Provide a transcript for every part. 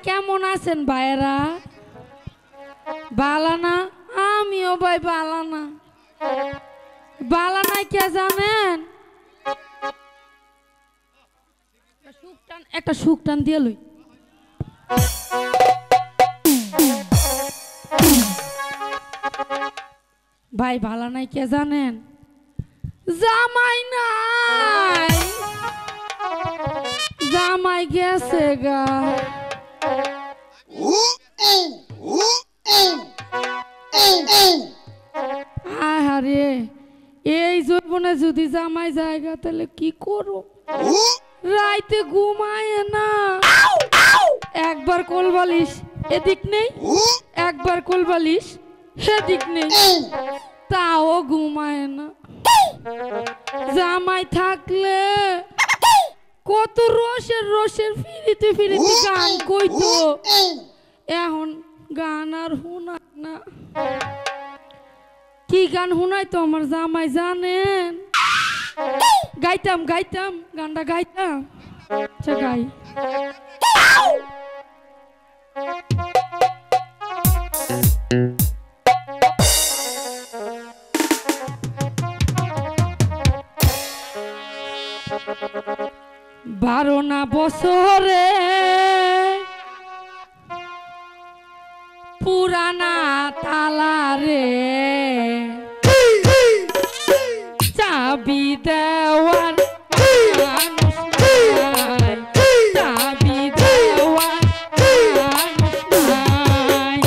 কেমন আছেন ভাইরা? বালানা? আমিও ভাই বালানা। বালানায় কে জানেন? একটা সুখ টান দিয়ে লই। ভাই বালানায় কে জানেন? জামাই নাই, জামাই গেছে গা। আরে এই যৌবনে যদি জামাই জায়গা তাহলে কি করো? রাইতে ঘুমায় না, একবার কোলবালিশ এদিক নেই, একবার কোলবালিশ সেদিক নেই, তাও ঘুমায় না। জামাই থাকলে কত রসের রসের ফিরিতে ফিরিতে গান কইতো, এখন গান আর শুনায় না। কি গান শুনাই তো আমার জামাই জানেন? গাইতাম গাইতাম গানটা গাইতাম। আচ্ছা গাই। বারো না বছরে পুরানা তালা রে, চাবি দেওয়ার মানুষ নাই, চাবি দেওয়ার মানুষ নাই।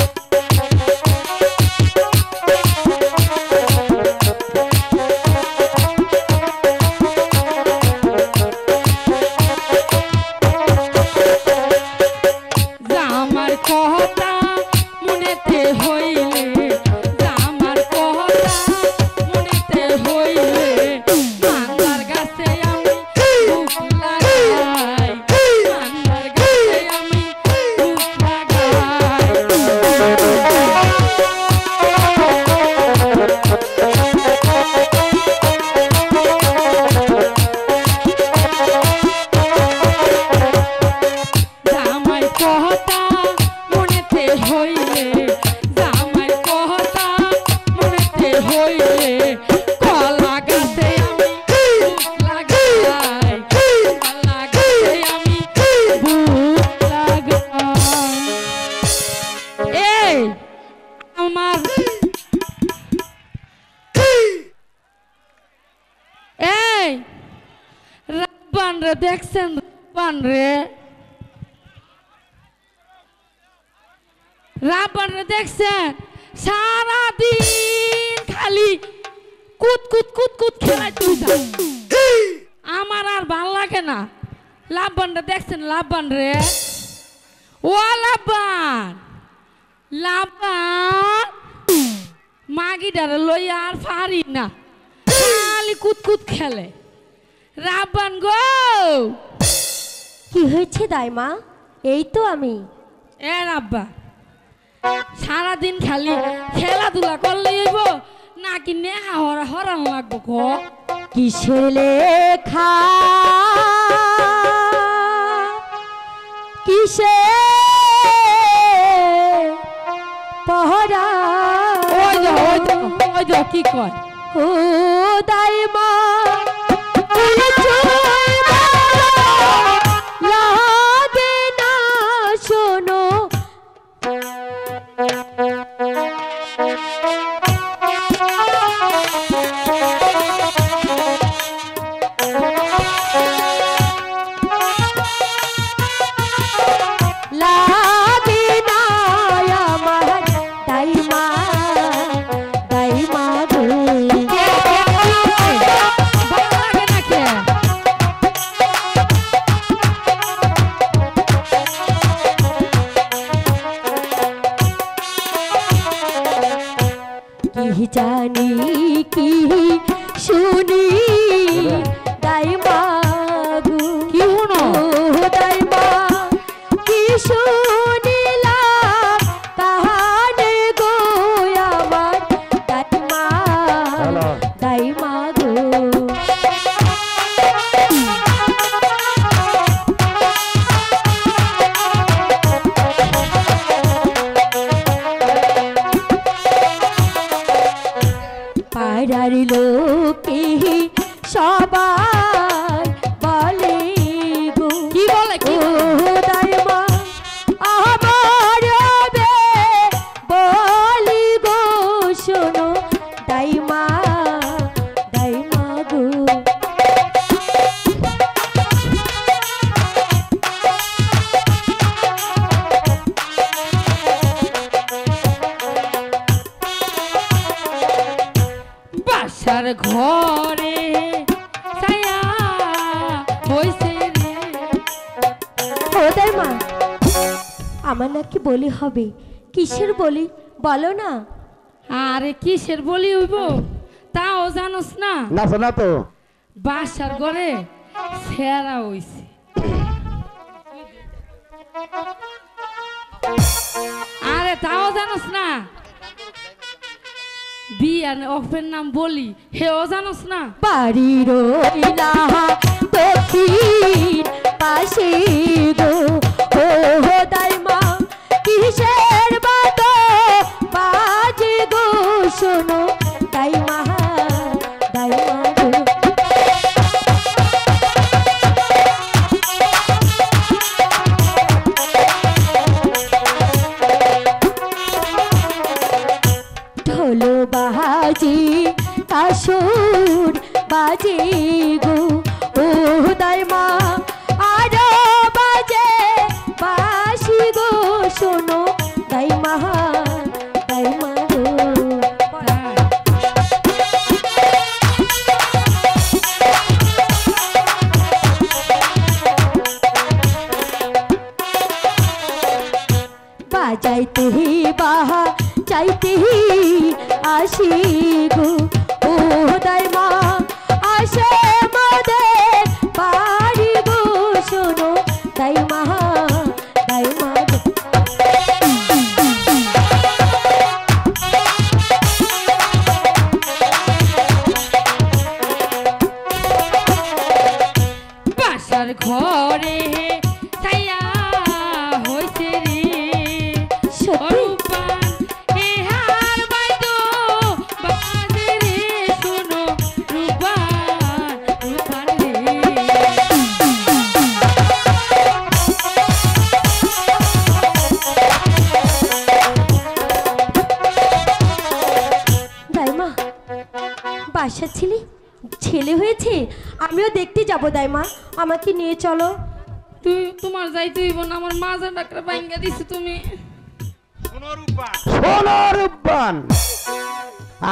জামার কথা মনেতে হইলে, জামার কথা মনেতে হইলে, মান্দার গাছে আমি বুক লাগাই, মান্দার গাছে আমি বুক লাগাই। জামাই কথা মনেতে হইলে, জামাই কথা মনেতে হইলে, কলা গাছে আমি বুক লাগাই, কলা গাছে আমি বুক লাগাই। এই আমার এই রাব্বান রে দেখছেন? রাব্বান রে, রাব্বান রে দেখছেন? সারাদিন খালি কুত কুত কুত কুত খেলাই তুই। আমার আর ভাল লাগে না। লাব্বান রে দেখছেন? লাব্বান রে, ও লাব্বান, লাব্বান মাগিটারে লই আর পারি না, খালি কুত কুত খেলে। রাব্বান গো, কি হয়েছে দাইমা? এই তো আমি। এ রাব্বা, সারাদিন খালি খেলাধুলা করলে হইব নাকি নেহা হরান লাগবো? ক কিসে লেখা, কিসে পহরা, ওই যা ওই যা ওই যা কি কয়? ও দাইমা লাগে না শোনো, লাগে না আমার দাইমা, দাইমা গো। ভালো লাগে নাকি? কি জানি কি শুনি দাইমা গো, কি শুনো? দাইমা কি শুনিলাম কাহানে গো আমার দাইমা, দাইমা গো। বলে কি ও দাইমা আমার হবে বলি গো শোনো দাইমা দাইমা গো বাসার ঘরে ছায়া হইছে রে। ও দাইমা আমার নাকি বলি হবে কিসের বলি বলো না আরে কিসের বলি হইব তাও জানোস না? না শোনা তো বাসার ঘরে সেরা হইছে। আরে তাও জানোস না? বিয়ার অফের নাম বলি হেও জানোস না? বাড়ি রইলা দক্ষিণ পাশে গো ও দাইমা কিসের বাতো বাজে গো শোনো দাইমা দাইমা গো ঢোলো বাজি কাসুর বাজি গো ও দাইমা আরো বাজে বাসি গো শোনো দাইমা দাইমা গো বাজাইতে বাহা চাইতে আসি গো ও দাইমা আসে মোদের বাড়ি গো শোনো দাইমা দাইমা গো বাসার ঘরে ছায়া হইছে রে। সত্যি অরূপান এহার বাইদো বাজে রে শোনো রূপান রূপান রে। দাইমা বাসা ছেলে ছেলে হয়েছে আমিও দেখতে যাব দাইমা আমাকে নিয়ে চলো তুই তোমার যাইতে হইব না আমার মাজা ডাকরা ভাঙ্গা দিছে তুমি। সোনারূপবান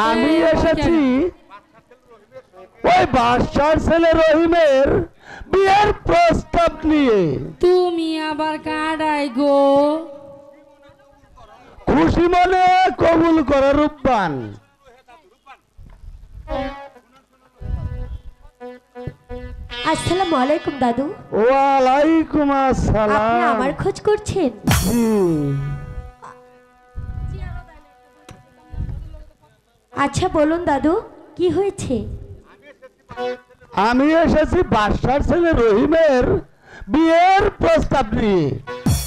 আমি এসেছি ওই বাদশার ছেলে রহিমের বিয়ের প্রস্তাব নিয়ে। তুমি আবার কাডাই গো খুশি মনে কবুল করো রূপবান। আসসালামু আলাইকুম দাদু ওয়ালাইকুম আপনি আসসালাম। আমার খোঁজ করছেন জি। আচ্ছা বলুন দাদু কি হয়েছে আমি এসেছি বাদশার ছেলে রহিমের বিয়ের প্রস্তাব নিয়ে,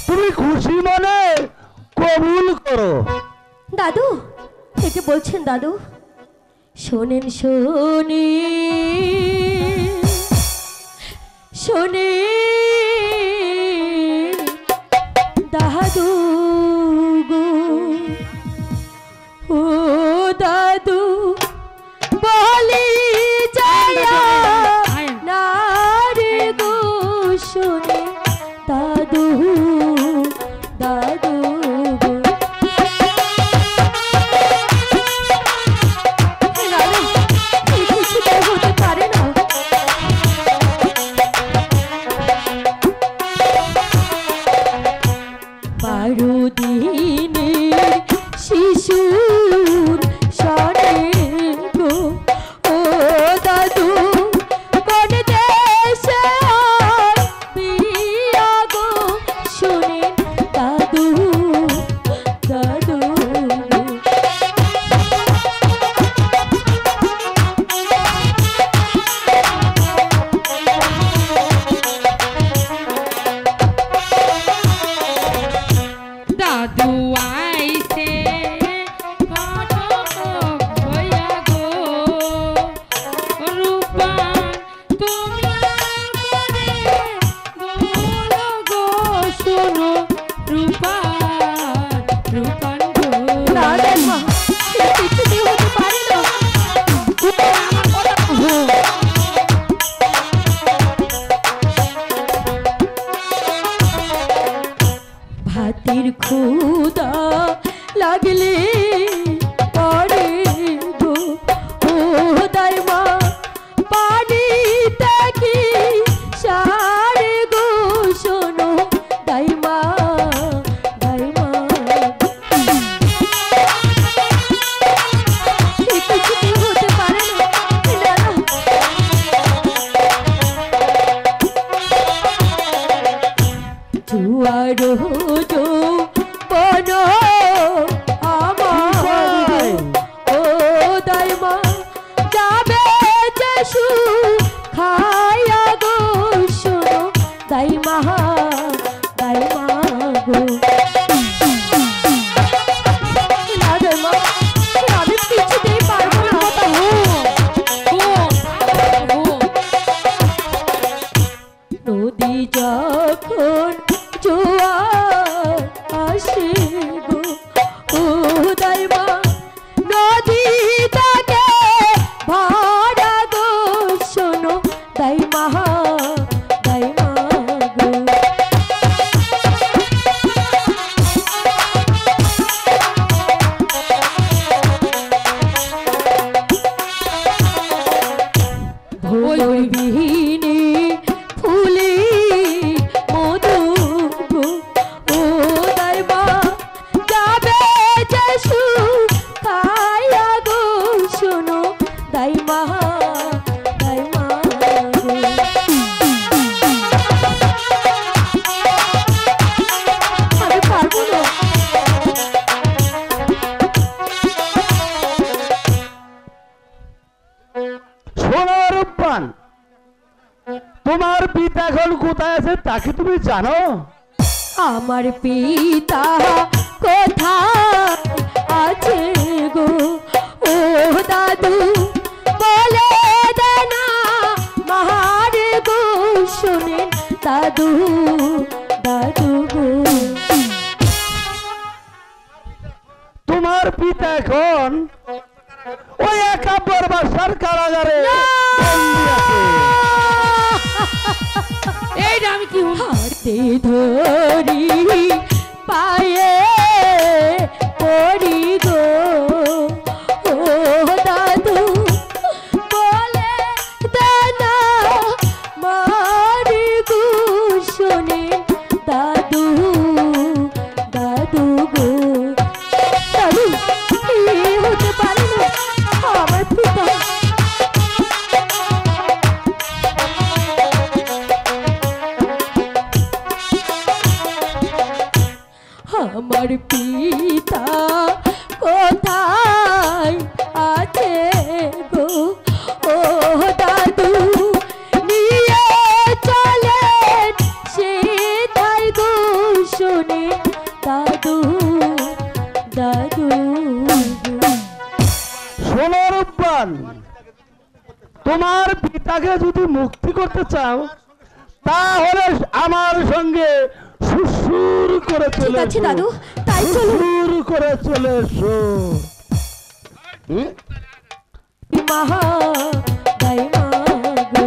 তুমি খুশি মনে কবুল করো। দাদু এটা বলছেন দাদু শোনেন শোনে শোনে দাদু গো ও দাদু বলি যায়া না রে গো শোনে দাদু দাদু গো দাদু এই খুশিটা হতে পারে না বারো দিনের শিশুর সনে গো ও দাদু কোন দেশে বিয়া গো পেটের ক্ষুধা লাগলে পরে গো ও দাইমা পানিতে কি সারে গো শোনো দাইমা দাইমা কিছুতেই হতে পারে না জুয়ারো জো বনো আমার ও দাইমা যাবে যেসু খায়া গো শোনো দাইমা দাইমা গো না দাইমা আমি কিছুতেই পারবো না নদী যখন জোয়ার আসে গো ও দাইমা নদী তাকে ভরা গো শোনো দাইমা দাইমা গো ভোরবিহীনে ফুলে মধু গো ও দাইমা যাবে যেসু খায়া গো শোনো দাইমা দাইমা গো আমি পারবো না সোনার পান তোমার পিতা এখন কোথায় আছে তাকে তুমি জানো? আমার পিতা কোথায় আছে গো ও দাদু বলে দেনা মারে গো শুনে দাদু দাদু গো তোমার পিতা এখন ওই একাব্বর বাসার কারাগারে বন্দী আছে। এইটা আমি কি হাতে ধরি পায়ে পড়ি গো ও দাদু বলে দাদা মারি গো শোনে দাদু দাদু গো দাদু এই হতে পারে না আমার পিতা আমার পিতা কোথায় আছে গো ও দাদু নিয়ে চলেন সেটাই গো শোনে দাদু দাদু সোনার পান তোমার পিতাকে যদি মুক্তি করতে চাও তাহলে আমার সঙ্গে সুসুর করে ঠিক চলে আছে এসো। দাদু তাই চলুন সুসুর করে চলে এসো। হুম? মহা দাইমা গো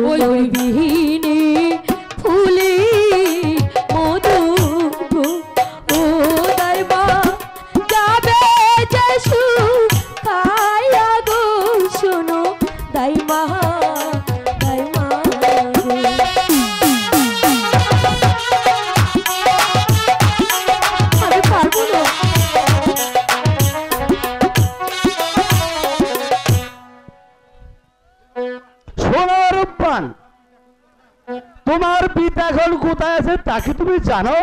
ভোরবিহীনে ফুলে মধু গো ও দাইমা যাবে যেসু খায়া গো শোনো দাইমা দাইমা গো আমি পারবো না সোনার পান তোমার পিতা এখন কোথায় আছে তাকে তুমি জানো?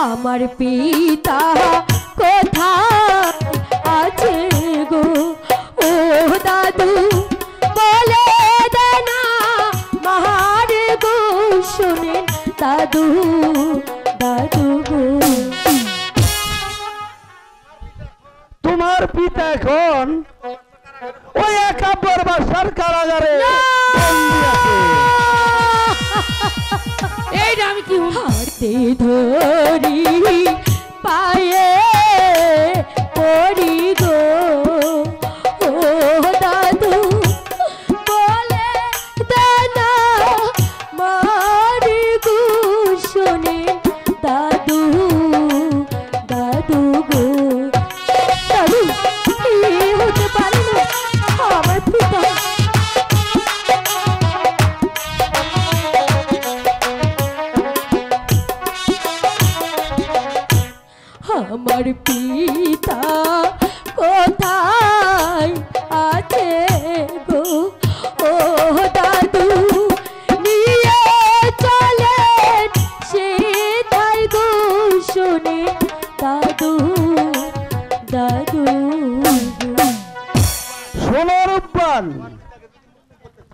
আমার পিতা কোথায় আছে গো ও দাদু বলে দেনা মারে গো শুনে দাদু দাদু গো তোমার পিতা এখন ওই একাব্বর বাসার কারাগারে বন্দী আছে। এইটা আমি কি হাতে ধরি পায়ে পড়ি গো আমার পিতা কোথায় আছে গো ও দাদু নিয়ে চলেন সেথায় গো শুনে দাদু দাদু শোনো রূপবান,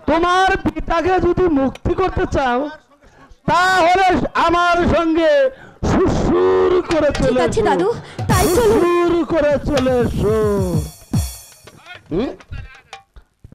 তোমার পিতাকে যদি মুক্তি করতে চাও তাহলে আমার সঙ্গে সুসুর করে ঠিক চলে আছে এসো। দাদু, তাই চলুন। সুসুর করে চলে এসো।